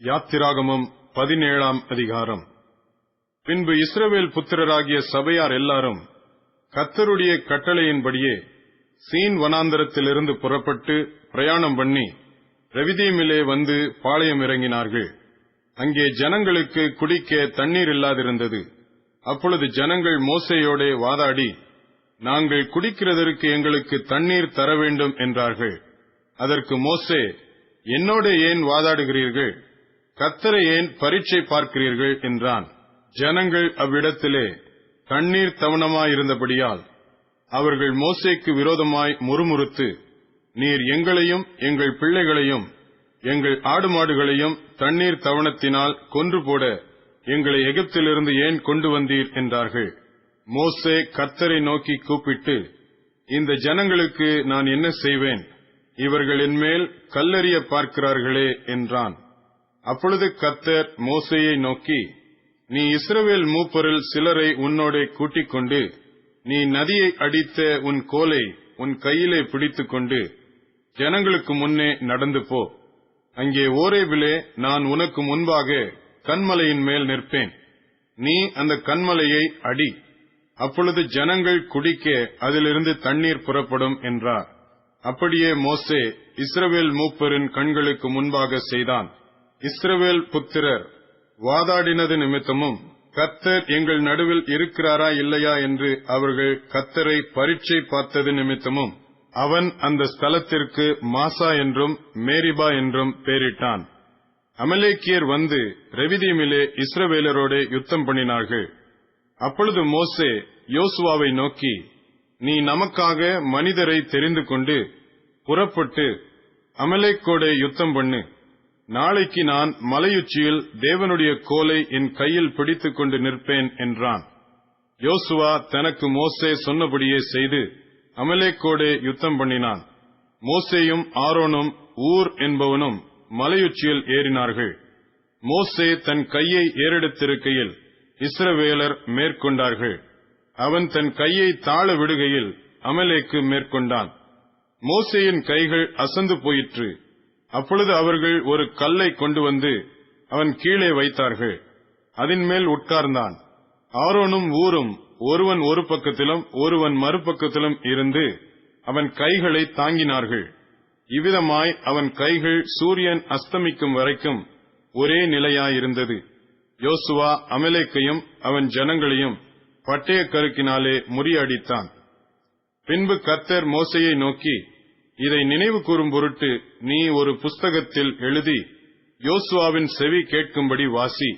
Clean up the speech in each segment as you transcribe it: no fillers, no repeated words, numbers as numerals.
யாத்திராகமம் 17ஆம் அதிகாரம். பின்பு இஸ்ரவேல் புத்திரராகிய சபையார் எல்லாரும் கர்த்தருடைய கட்டளையின்படியே சீன் வனாந்தரத்திலிருந்து புறப்பட்டு பிரயாணம் பண்ணி ரெவிதீமிலே வந்து பாளையம் இறங்கினார்கள். அங்கே ஜனங்களுக்கு குடிக்க தண்ணீர் இல்லாதிருந்தது. அப்பொழுது ஜனங்கள் மோசேயோடே வாதாடி, நாங்கள் குடிக்கிறதற்கு எங்களுக்கு தண்ணீர் தர வேண்டும் என்றார்கள். அதற்கு மோசே, என்னோட ஏன் வாதாடுகிறீர்கள்? கர்த்தரை ஏன் பரீட்சை பார்க்கிறீர்கள் என்றான். ஜனங்கள் அவ்விடத்திலே தண்ணீர் தவணமாயிருந்தபடியால் அவர்கள் மோசேக்கு விரோதமாய் முறுமுறுத்து, நீர் எங்களையும் எங்கள் பிள்ளைகளையும் எங்கள் ஆடு மாடுகளையும் தண்ணீர் தவணத்தினால் கொன்று போட எங்களை எகிப்திலிருந்து ஏன் கொண்டு வந்தீர் என்றார்கள். மோசே கர்த்தரை நோக்கி கூப்பிட்டு, இந்த ஜனங்களுக்கு நான் என்ன செய்வேன்? இவர்கள் என்மேல் கல்லெறிய பார்க்கிறார்களே என்றான். அப்பொழுது கர்த்தர் மோசேயை நோக்கி, நீ இஸ்ரவேல் மூப்பரில் சிலரை உன்னோடே கூட்டிக் கொண்டு நீ நதியை அடித்த உன் கோலை உன் கையிலே பிடித்துக்கொண்டு ஜனங்களுக்கு முன்னே நடந்து போ. அங்கே ஓரேபிலே நான் உனக்கு முன்பாக கன்மலையின் மேல் நிற்பேன். நீ அந்த கன்மலையை அடி. அப்பொழுது ஜனங்கள் குடிக்க அதிலிருந்து தண்ணீர் புறப்படும் என்றார். அப்படியே மோசே இஸ்ரவேல் மூப்பரின் கண்களுக்கு முன்பாக செய்தான். இஸ்ரவேல் புத்திரர் வாதாடினது நிமித்தமும் கர்த்தர் எங்கள் நடுவில் இருக்கிறாரா இல்லையா என்று அவர்கள் கர்த்தரை பரீட்சை பார்த்தது நிமித்தமும் அவன் அந்த ஸ்தலத்திற்கு மாசா என்றும் மேரிபா என்றும் பெயரிட்டான். அமலேக்கியர் வந்து ரெவிதீமிலே இஸ்ரவேலரோடே யுத்தம் பண்ணினார்கள். அப்பொழுது மோசே யோசுவாவை நோக்கி, நீ நமக்காக மனிதரை தெரிந்து கொண்டு புறப்பட்டு அமலேக்கோடே யுத்தம் பண்ணு. நாளைக்கு நான் மலையுச்சியில் தேவனுடைய கோலை என் கையில் பிடித்துக் கொண்டு நிற்பேன் என்றான். யோசுவா தனக்கு மோசே சொன்னபடியே செய்து அமலேக்கோடே யுத்தம் பண்ணினான். மோசேயும் ஆரோனும் ஊர் என்பவனும் மலையுச்சியில் ஏறினார்கள். மோசே தன் கையை ஏறெடுத்திருக்கையில் இஸ்ரவேலர் மேற்கொண்டார்கள். அவன் தன் கையை தாழ விடுகையில் அமலேக்கு மேற்கொண்டான். மோசேயின் கைகள் அசந்து போயிற்று. அப்பொழுது அவர்கள் ஒரு கல்லை கொண்டு வந்து அவன் கீழே வைத்தார்கள். அதன் மேல் உட்கார்ந்தான். ஆரோனும் ஊரும் ஒருவன் ஒரு பக்கத்திலும் ஒருவன் மறுபக்கத்திலும் இருந்து அவன் கைகளை தாங்கினார்கள். இவ்விதமாய் அவன் கைகள் சூரியன் அஸ்தமிக்கும் வரைக்கும் ஒரே நிலையாயிருந்தது. யோசுவா அமலேக்கையும் அவன் ஜனங்களையும் பட்டய கருக்கினாலே முறியடித்தான். பின்பு கர்த்தர் மோசேயை நோக்கி, இதை நினைவு கூறும் பொருட்டு நீ ஒரு புஸ்தகத்தில் எழுதி யோசுவாவின் செவி கேட்கும்படி வாசி.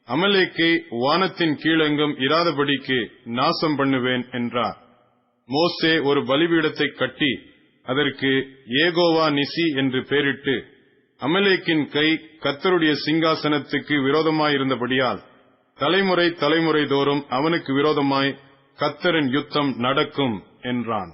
அமலேக்கை வானத்தின் கீழெங்கும் இராதபடிக்கு நாசம் பண்ணுவேன் என்றார். மோசே ஒரு பலிபீடத்தை கட்டி அதற்கு ஏகோவா நிசி என்று பெயரிட்டு, அமலேக்கின் கை கர்த்தருடைய சிங்காசனத்துக்கு விரோதமாயிருந்தபடியால் தலைமுறை தலைமுறை தோறும் அவனுக்கு விரோதமாய் கர்த்தரின் யுத்தம் நடக்கும் என்றான்.